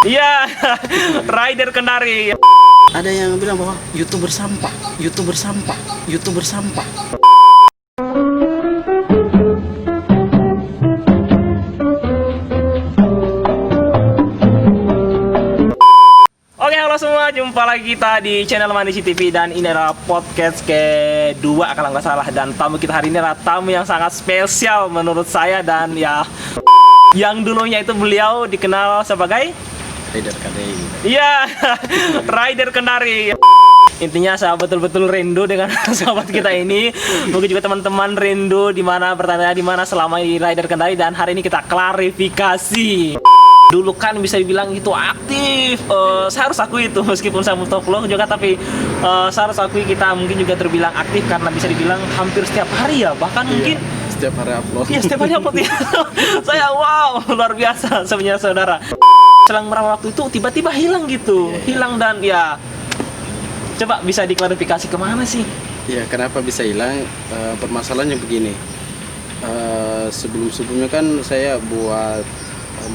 Iya, rider Kendari. Ada yang bilang bahwa YouTuber sampah, YouTuber sampah, YouTuber sampah. Oke, halo semua, jumpa lagi kita di channel Mandisi TV dan ini adalah podcast kedua kalau nggak salah, dan tamu kita hari ini adalah tamu yang sangat spesial menurut saya, dan ya yang dulunya itu beliau dikenal sebagai Rider Kendari. iya, rider Kendari. Intinya saya betul-betul rindu dengan sahabat kita ini. Mungkin juga teman-teman rindu di mana bertanya di mana selama di rider Kendari, dan hari ini kita klarifikasi. Dulu kan bisa dibilang itu aktif, saya harus akui itu meskipun saya motovlog juga, tapi saya harus akui kita mungkin juga terbilang aktif karena bisa dibilang hampir setiap hari ya, bahkan mungkin Setiap hari upload. iya setiap hari upload ya. Saya wow, luar biasa sebenarnya saudara. Selang beberapa waktu itu tiba-tiba hilang gitu, hilang, dan ya coba bisa diklarifikasi kemana sih? Ya, kenapa bisa hilang? Permasalahannya begini. Sebelum-sebelumnya kan saya buat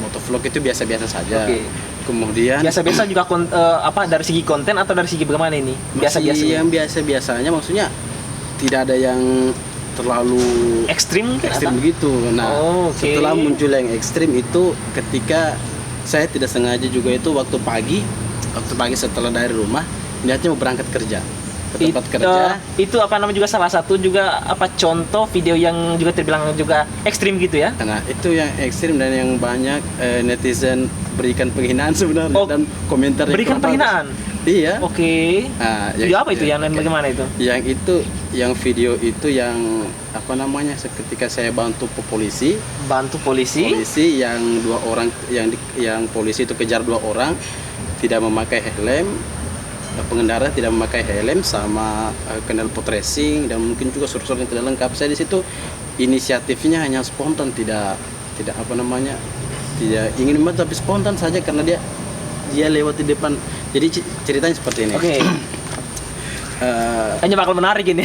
motovlog itu biasa-biasa saja. Oke. Kemudian Biasa-biasa juga apa dari segi konten atau dari segi bagaimana ini? Biasa-biasa. yang biasa-biasanya, maksudnya tidak ada yang terlalu Ekstrim mungkin ekstrim atau? begitu. Nah, Oh, oke. setelah muncul yang ekstrim itu ketika saya tidak sengaja juga itu waktu pagi setelah dari rumah niatnya mau berangkat kerja ke tempat kerja. Itu apa namanya juga salah satu juga apa contoh video yang juga terbilang juga ekstrim gitu ya? Nah, itu yang ekstrim dan yang banyak netizen berikan penghinaan sebenarnya, Oh, dan komentar yang berikan kurang bagus. penghinaan. Iya. Oke. Nah, Video apa itu? Yang bagaimana itu? Yang video itu yang apa namanya? Ketika saya bantu polisi Polisi. yang dua orang yang polisi itu kejar dua orang tidak memakai helm, pengendara tidak memakai helm sama knalpot racing, dan mungkin juga surat-surat yang tidak lengkap. Saya di situ inisiatifnya hanya spontan, tidak apa namanya, tidak ingin membantu, tapi spontan saja karena dia lewat di depan. Jadi ceritanya seperti ini. Oke. Hanya bakal menarik ini.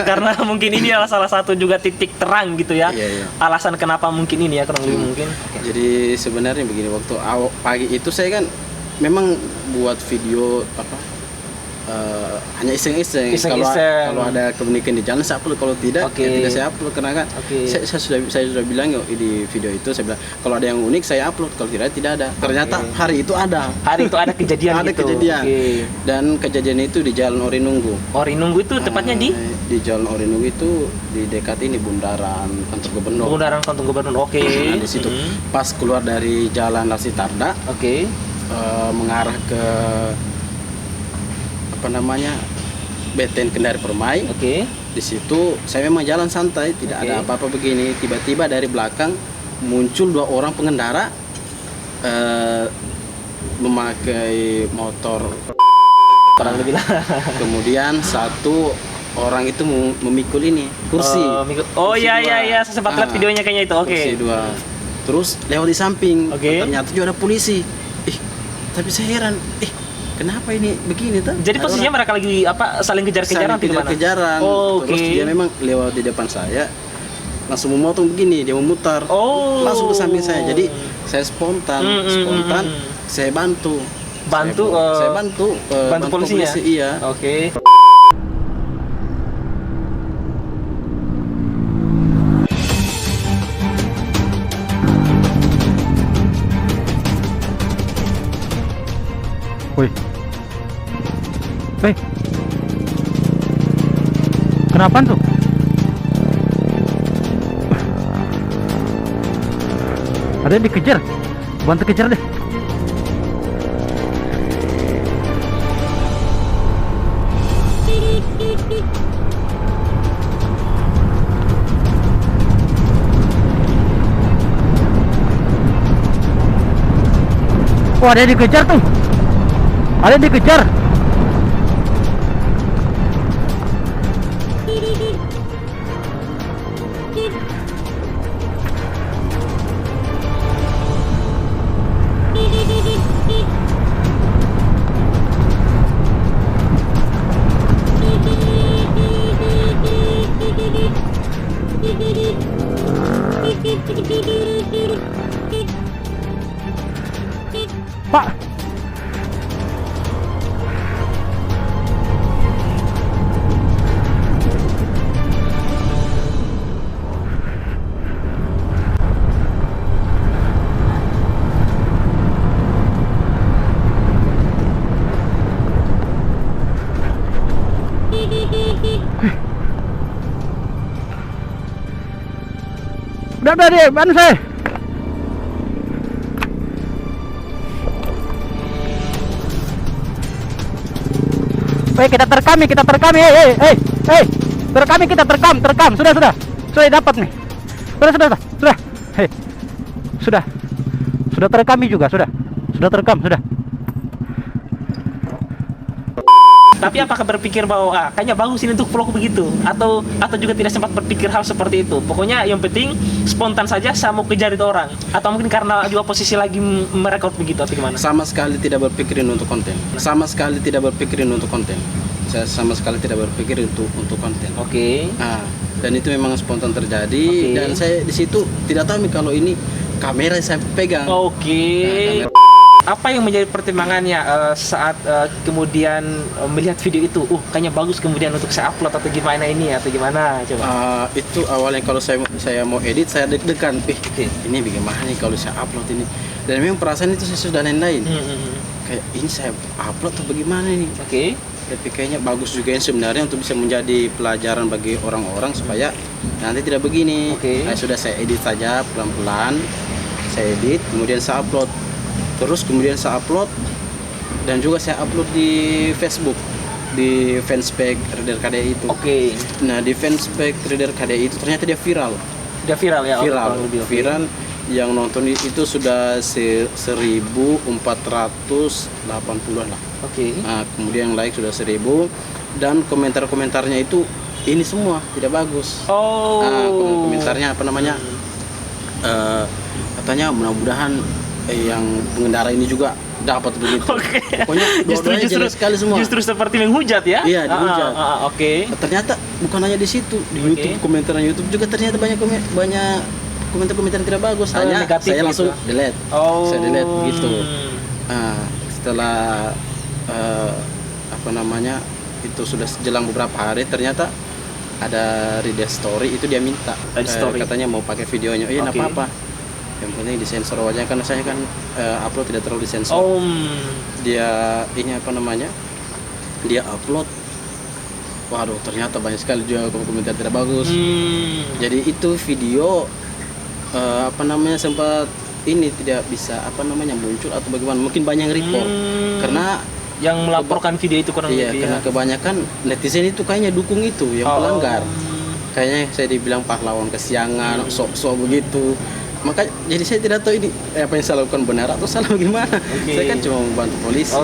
Karena mungkin ini adalah salah satu juga titik terang gitu ya. Iya. Alasan kenapa mungkin ini ya, kurang lebih mungkin. Jadi sebenarnya begini, waktu pagi itu saya kan memang buat video hanya iseng-iseng. Iseng-iseng. Kalau ada keunikan di jalan saya upload, kalau tidak Oke. ya tidak saya upload, karena kan Oke. saya sudah bilang di video itu, saya bilang kalau ada yang unik saya upload, kalau tidak ada. Ternyata hari itu ada. Hari itu ada kejadian Ada gitu. kejadian. Oke. Dan kejadian itu di Jalan Orinunggu. Orinunggu itu tepatnya Di Jalan Orinunggu itu di dekat ini bundaran kantor gubernur. Bundaran Kantor Gubernur. Oke. Nah, di situ pas keluar dari Jalan Lasitarda, Oke. mengarah ke apa namanya, BTN Kendari Permai. Oke. Di situ saya memang jalan santai, tidak Oke. ada apa-apa begini. Tiba-tiba dari belakang muncul dua orang pengendara memakai motor. Kurang lebih lah. Kemudian satu orang itu memikul ini kursi. Oh Kursi iya dua. iya, saya sempat lihat videonya kayaknya itu. Oke. Kursi dua. Terus lewat di samping. Oke. Ternyata juga ada polisi. Tapi saya heran. Kenapa ini begini tuh? Jadi posisinya mereka lagi apa, saling kejar-kejaran saling di mana? kejar-kejaran. Oh, oke. Terus dia memang lewat di depan saya, langsung memotong begini, dia memutar. Oh. Langsung ke samping saya. Jadi saya spontan, saya bantu. Saya bantu polisinya. polisi, iya. Oke. Woi. Woi. Kenapa tuh? Ada yang dikejar. Bantu kejar deh. Oh, ada yang dikejar tuh. Ada yang dikejar. Pak. Udah deh, bantu saya. Kita terekam, terekami, kita terekam, sudah dapat nih, sudah, sudah terekami juga, sudah terekam, sudah. Tapi apakah berpikir bahwa kayaknya bagus ini untuk vlog begitu, atau juga tidak sempat berpikir hal seperti itu? Pokoknya yang penting spontan saja, saya mau kejar itu orang, atau mungkin karena juga posisi lagi merekod begitu atau gimana? Sama sekali tidak berpikirin untuk konten. Saya sama sekali tidak berpikir untuk konten. Oke. Dan itu memang spontan terjadi. Dan saya di situ tidak tahu nih kalau ini kamera saya pegang. Oke. Apa yang menjadi pertimbangannya saat kemudian melihat video itu? Kayaknya bagus kemudian untuk saya upload atau gimana ini atau gimana? Coba. Itu awalnya kalau saya mau edit, saya deg-degan. Ini bagaimana nih kalau saya upload ini? Dan memang perasaan itu saya sudah lain-lain. Kayak ini saya upload atau bagaimana nih? Oke. Tapi kayaknya bagus juga yang sebenarnya untuk bisa menjadi pelajaran bagi orang-orang supaya nanti tidak begini. Sudah saya edit saja pelan-pelan. Saya edit, kemudian saya upload. Terus kemudian saya upload dan juga saya upload di Facebook, di fanspage Rider KDI itu. Nah, di fanspage Rider KDI itu ternyata dia viral. Dia viral ya? Viral. Yang nonton itu sudah 1.480-an lah. Nah, kemudian yang like sudah 1.000 dan komentar-komentarnya itu ini semua tidak bagus. Komentarnya apa namanya? Katanya mudah-mudahan yang pengendara ini juga dapat begitu. Pokoknya dua-duanya jelek sekali semua. Justru seperti menghujat ya? Iya, dihujat. Ternyata bukan hanya di situ, di YouTube, komentar YouTube juga ternyata banyak komentar-komentar yang tidak bagus. Hanya negatif saya langsung gitu. delete. Saya delete gitu. Setelah apa namanya itu sudah jelang beberapa hari, ternyata ada Rider Story itu dia minta katanya mau pakai videonya. Nggak apa-apa. Yang penting disensor wajahnya, karena saya kan upload tidak terlalu disensor. Dia ini apa namanya? Dia upload. Waduh, ternyata banyak sekali juga komentar tidak bagus. Jadi itu video apa namanya sempat ini tidak bisa apa namanya muncul atau bagaimana? Mungkin banyak yang report karena yang melaporkan video itu kurang lebih. Karena kebanyakan netizen itu kayaknya dukung itu yang pelanggar. Kayaknya saya dibilang pahlawan kesiangan, sok-sok begitu. Maka jadi saya tidak tahu ini apa yang saya lakukan benar atau salah bagaimana. Saya kan cuma membantu polisi.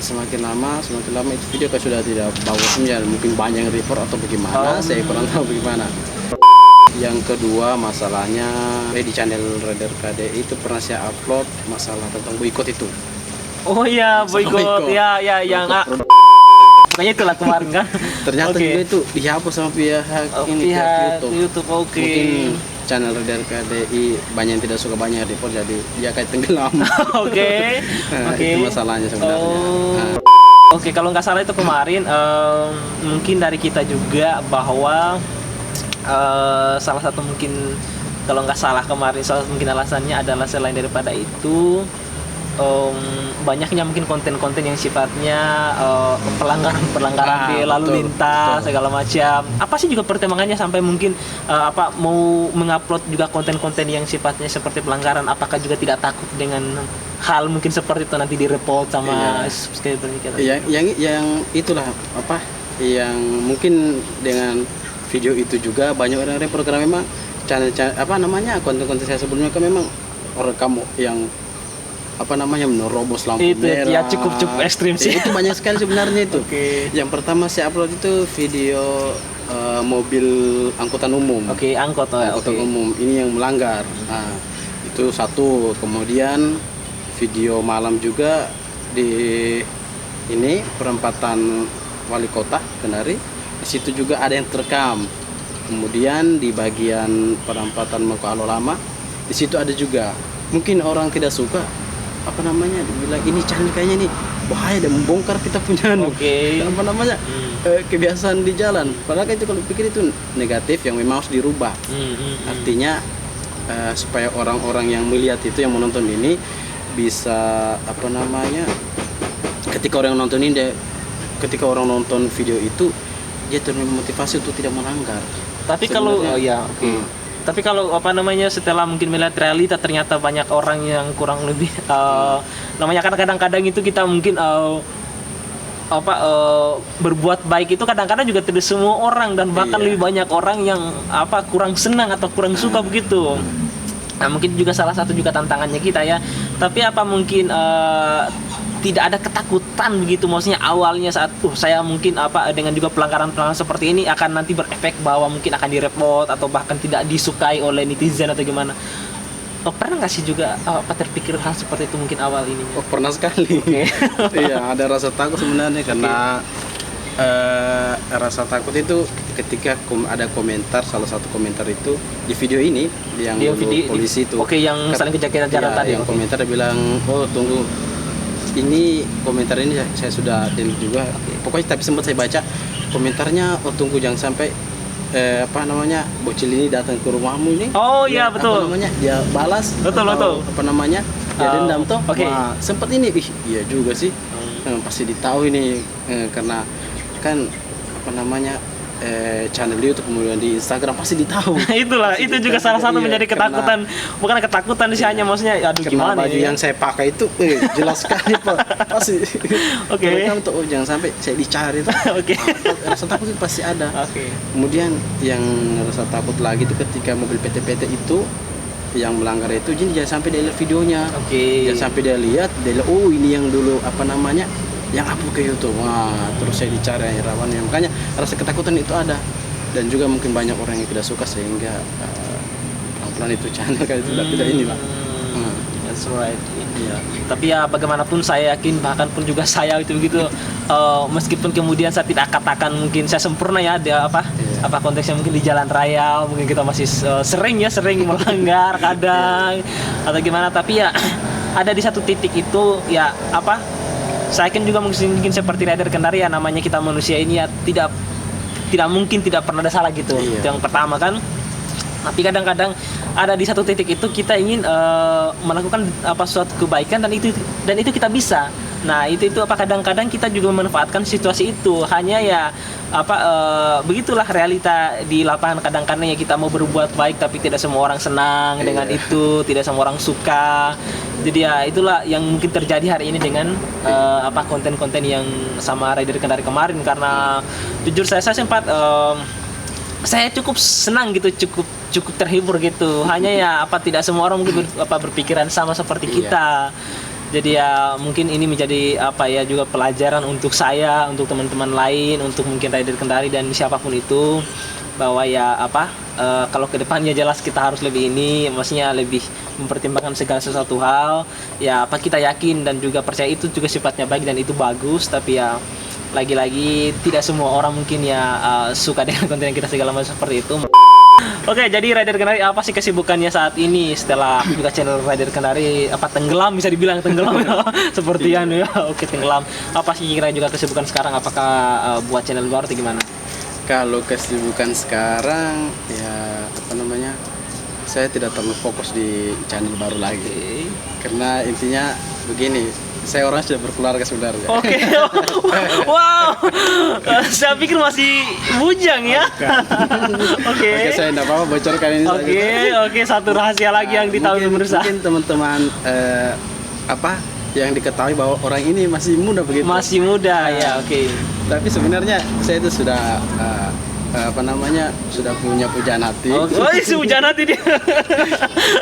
Semakin lama itu video kan sudah tidak bagusnya, mungkin banyak yang report atau bagaimana, saya kurang tahu bagaimana. Yang kedua masalahnya di channel Rider KDI itu pernah saya upload masalah tentang boykot itu. Boykot. Ya yang makanya itulah kemarin kan. Ternyata juga itu dihapus sama pihak YouTube. Mungkin channel Rider KDI banyak yang tidak suka banyak report, jadi dia kayak tenggelam. Itu masalahnya sebenarnya. Kalau nggak salah itu kemarin mungkin dari kita juga bahwa salah satu mungkin kalau nggak salah kemarin mungkin alasannya adalah selain daripada itu banyaknya mungkin konten-konten yang sifatnya pelanggaran di lalu lintas segala macam. Apa sih juga pertimbangannya sampai mungkin mau mengupload juga konten-konten yang sifatnya seperti pelanggaran? Apakah juga tidak takut dengan hal mungkin seperti itu nanti direport sama subscriber kita? Yang itulah yang mungkin dengan video itu juga banyak orang report karena memang konten-konten saya sebelumnya kan memang orang kamu yang menerobos lampu merah. Ya cukup ekstrim sih. Itu banyak sekali sebenarnya itu. Yang pertama saya upload itu video mobil angkutan umum. Angkutan umum ini yang melanggar. Itu satu. Kemudian video malam juga di ini perempatan Wali Kota Kendari. Di situ juga ada yang terekam. Kemudian di bagian perempatan Mako Alo Lama, di situ ada juga. Mungkin orang tidak suka apa namanya dibilang ini channel kayaknya nih bahaya dan membongkar kita punya Oke. apa namanya kebiasaan di jalan. Padahal kan itu kalau pikir itu negatif yang memang harus dirubah. Artinya supaya orang-orang yang melihat itu yang menonton ini bisa apa namanya ketika orang nonton ini ketika orang nonton video itu dia termotivasi untuk tidak melanggar. Tapi kalau Sebenarnya, Tapi kalau apa namanya setelah mungkin melihat realita ternyata banyak orang yang kurang lebih namanya kan kadang-kadang itu kita mungkin berbuat baik itu kadang-kadang juga tidak semua orang dan bahkan lebih banyak orang yang kurang senang atau kurang suka begitu. Nah, mungkin juga salah satu juga tantangannya kita ya. Tapi apa mungkin tidak ada ketakutan begitu, maksudnya awalnya saat saya mungkin dengan juga pelanggaran seperti ini akan nanti berefek bahwa mungkin akan direport atau bahkan tidak disukai oleh netizen atau gimana. Pernah nggak sih juga terpikir hal seperti itu mungkin awal ini? Oh, pernah sekali. Iya, ada rasa takut sebenarnya karena rasa takut itu ketika ada komentar, salah satu komentar itu di video ini yang polisi itu. Oke, yang saling kejar-kejaran tadi. Yang komentar dia bilang, "Oh, tunggu. Ini komentar ini saya sudah delete juga." Pokoknya tapi sempat saya baca komentarnya, "Oh, tunggu jangan sampai bocil ini datang ke rumahmu ini." Oh iya, betul. Dia balas betul. Dia dendam toh. Okay. Wah, sempat ini iya juga sih. Pasti ditahu ini karena kan channel YouTube kemudian di Instagram pasti ditahu. Itulah, pasti itu juga salah satu menjadi ketakutan. Bukan ketakutan sih, hanya maksudnya aduh gimana baju yang saya pakai itu jelas sekali Pak. Pasti. Oke. Mereka untuk jangan sampai saya dicari tuh. Oke. Rasa takut itu pasti ada. Oke. Kemudian yang rasa takut lagi itu ketika mobil PT-PT itu yang melanggar itu jadi jangan sampai dia lihat videonya. Oke. Jangan sampai dia lihat oh ini yang dulu yang upload ke YouTube. Wah, terus saya dicari rawannya. Makanya rasa ketakutan itu ada. Dan juga mungkin banyak orang yang tidak suka sehingga pelan-pelan itu channel kayak tidak inilah. That's right. Iya. Tapi ya bagaimanapun saya yakin bahkan pun juga saya itu begitu meskipun kemudian saya tidak katakan mungkin saya sempurna ya dia konteksnya mungkin di jalan raya mungkin kita masih sering melanggar kadang atau gimana, tapi ya ada di satu titik itu ya saya yakin juga mungkin seperti rider kendari ya, namanya kita manusia ini ya tidak mungkin tidak pernah ada salah gitu. Itu yang pertama kan. Tapi kadang-kadang ada di satu titik itu kita ingin melakukan suatu kebaikan dan itu kita bisa. Nah, itu kadang-kadang kita juga memanfaatkan situasi itu. Hanya ya begitulah realita di lapangan, kadang-kadang ya kita mau berbuat baik tapi tidak semua orang senang dengan itu, tidak semua orang suka. Jadi ya itulah yang mungkin terjadi hari ini dengan konten-konten yang sama rider kendari kemarin, karena jujur saya sempat saya cukup senang gitu, cukup terhibur gitu. Hanya ya tidak semua orang mungkin berpikiran sama seperti kita. Jadi ya mungkin ini menjadi juga pelajaran untuk saya, untuk teman-teman lain, untuk mungkin rider kendari dan siapapun itu, bahwa ya kalau ke depannya jelas kita harus lebih maksudnya lebih mempertimbangkan segala sesuatu hal. Ya kita yakin dan juga percaya itu juga sifatnya baik dan itu bagus, tapi ya lagi-lagi tidak semua orang mungkin suka dengan konten kita segala macam seperti itu. Oke, jadi rider kendari apa sih kesibukannya saat ini setelah juga channel rider kendari tenggelam, bisa dibilang tenggelam ya seperti ya. Oke, tenggelam. Apa sih kira juga kesibukan sekarang, apakah buat channel baru atau gimana? Kalau kesibukan sekarang ya saya tidak terlalu fokus di channel baru lagi. Karena intinya begini, saya orang sudah berkeluarga sebenarnya. Oke. Wow. Saya pikir masih bujang ya. Oke, saya enggak apa-apa bocorkan ini saja. Oke, satu rahasia lagi yang ditahui pemirsa. Mungkin teman-teman yang diketahui bahwa orang ini masih muda begitu. Masih muda ya, oke. Tapi sebenarnya saya itu sudah sudah punya pujaan hati. Oh, pujaan hati dia.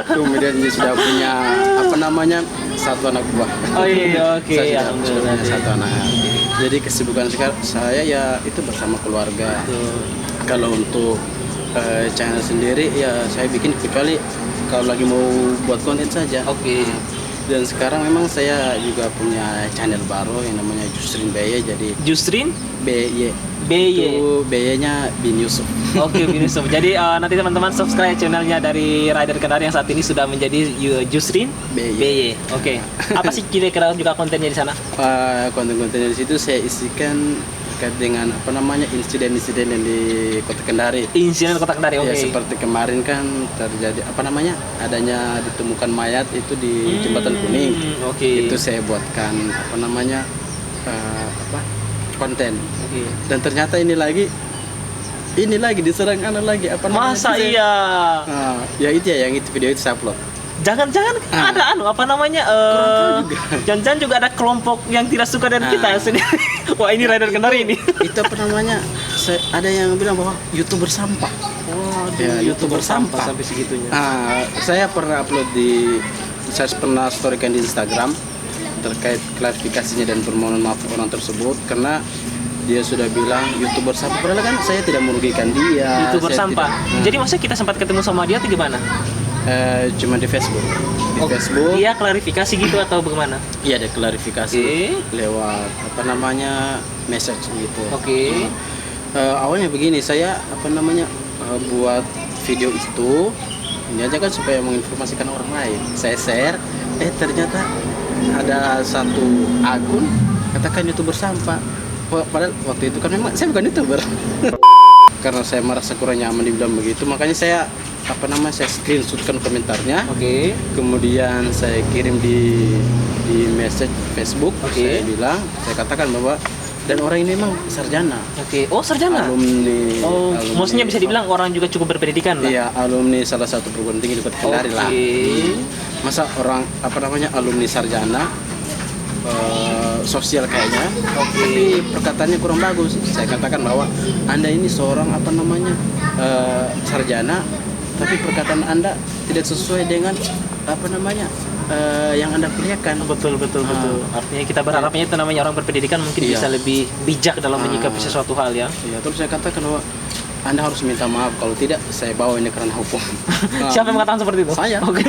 Kemudian dia sudah punya satu anak buah. Oh iya, oke. Saya sudah punya satu anak. Jadi kesibukan saya ya itu bersama keluarga. Kalau untuk channel sendiri ya saya bikin kecuali kalau lagi mau buat konten saja. Oke. Dan sekarang memang saya juga punya channel baru yang namanya Justrin BY. Jadi Justrin BY BY. itu BY-nya Bin Yusuf. Oke, Bin Yusuf. Jadi nanti teman-teman subscribe channelnya dari Rider Kendari yang saat ini sudah menjadi Justrin BY. BY. Oke. Apa sih kira-kira juga kontennya di sana? Konten-konten di situ saya isikan terkait dengan apa namanya insiden-insiden yang di Kota Kendari. Insiden Kota Kendari. Oke. Ya seperti kemarin kan terjadi apa namanya adanya ditemukan mayat itu di Jembatan Kuning. Oke. Itu saya buatkan apa namanya konten. Oke. Dan ternyata ini lagi diserang lagi apa namanya? Masa iya? Ya itu ya yang itu video itu saya upload. Jangan-jangan ada apa namanya? Jangan-jangan juga ada kelompok yang tidak suka dengan kita sendiri. Wah, ini Rider Kendari ini. Itu apa namanya? Ada yang bilang bahwa YouTuber sampah. Waduh, YouTuber sampah sampai segitunya. Saya pernah upload saya pernah storykan di Instagram terkait klarifikasinya dan permohonan maaf orang tersebut karena dia sudah bilang YouTuber sampah, padahal kan saya tidak merugikan dia. YouTuber sampah. Jadi maksudnya kita sempat ketemu sama dia atau gimana? Cuma di Facebook. Facebook. Iya, klarifikasi gitu atau bagaimana? Iya, ada klarifikasi lewat apa namanya message gitu. Oke. Awalnya begini, saya apa namanya buat video itu ini aja kan supaya menginformasikan orang lain. Saya share, ternyata ada satu akun katakan YouTuber sampah. Padahal waktu itu kan memang saya bukan YouTuber. Karena saya merasa kurang nyaman dibilang begitu, makanya saya saya screenshotkan komentarnya. Oke. Kemudian saya kirim di message Facebook. Oke. Saya katakan bahwa dan orang ini memang sarjana. Oke. Oh, sarjana. Alumni. Maksudnya bisa dibilang orang juga cukup berpendidikan lah. Iya, alumni salah satu perguruan tinggi di Kota Kendari lah. Masa orang alumni sarjana sosial kayaknya. Tapi perkataannya kurang bagus. Saya katakan bahwa Anda ini seorang sarjana, tapi perkataan Anda tidak sesuai dengan yang Anda kuliahkan. Betul. Artinya kita berharapnya itu namanya orang berpendidikan mungkin bisa lebih bijak dalam menyikapi sesuatu hal ya. Iya, terus saya katakan bahwa Anda harus minta maaf, kalau tidak saya bawa ini kerana hukum. Siapa yang mengatakan seperti itu? Saya. Oke.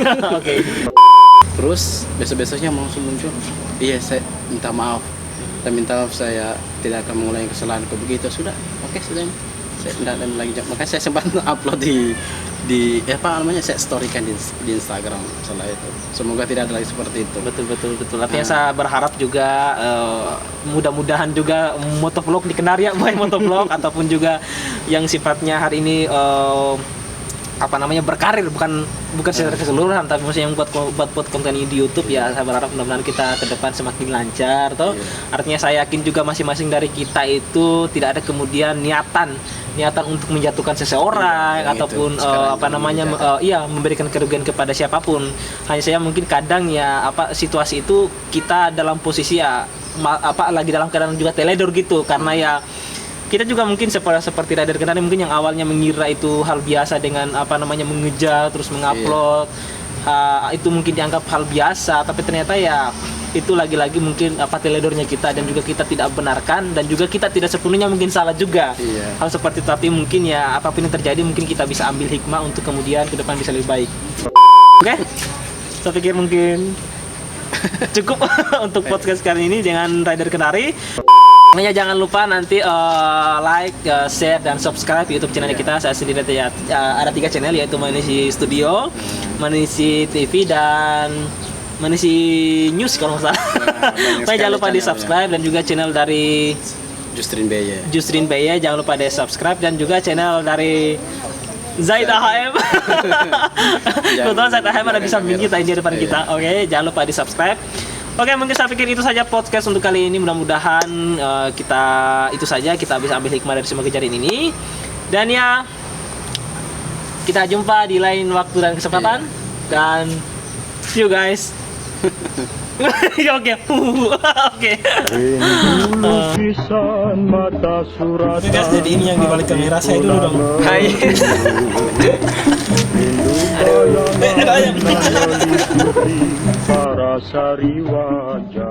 Terus besok-besoknya langsung muncul, iya saya minta maaf. Dan minta maaf saya tidak akan mengulangi kesalahan begitu. Sudah, oke sudah. Saya tidak lagi, makanya saya sempat upload saya storykan di Instagram masalah itu. Semoga tidak ada lagi seperti itu. Betul. Artinya saya berharap juga mudah-mudahan juga motovlog di Kendari ya, baik motovlog ataupun juga yang sifatnya hari ini berkarir bukan secara keseluruhan, tapi maksudnya yang buat konten ini di YouTube ya. Saya berharap mudah-mudahan kita ke depan semakin lancar toh. Artinya saya yakin juga masing-masing dari kita itu tidak ada kemudian niatan untuk menjatuhkan seseorang ataupun memberikan kerugian kepada siapapun. Hanya saya mungkin kadang situasi itu kita dalam posisi lagi dalam keadaan juga teledor gitu, karena ya kita juga mungkin seperti Rider Kendari mungkin yang awalnya mengira itu hal biasa dengan mengejar terus mengupload, itu mungkin dianggap hal biasa, tapi ternyata ya itu lagi-lagi mungkin teledornya kita, dan juga kita tidak benarkan, dan juga kita tidak sepenuhnya mungkin salah juga. Hal seperti itu, tapi mungkin ya apapun yang terjadi mungkin kita bisa ambil hikmah untuk kemudian ke depan bisa lebih baik. Oke? Saya pikir mungkin cukup untuk podcast kali ini dengan Rider Kendari. Makanya jangan lupa nanti like, share, dan subscribe YouTube channel kita. Saya sendiri ada 3 channel, yaitu Manisi Studio, Manisi TV, dan Manisi News kalau nggak salah. Makanya jangan lupa di subscribe, dan juga channel dari Justrin BY jangan lupa di subscribe, dan juga channel dari Zaid AHM. Kebetulan Zaid AHM ada di samping kita, di depan kita. Oke, jangan lupa di subscribe. Oke, mungkin saya pikir itu saja podcast untuk kali ini. Mudah-mudahan kita bisa ambil hikmah dari semua kejadian ini. Dan ya, kita jumpa di lain waktu dan kesempatan. Dan see you guys. Oke. Guys, jadi ini yang dibalik kamera saya dulu dong. Hai. Aduh. Para sari wajah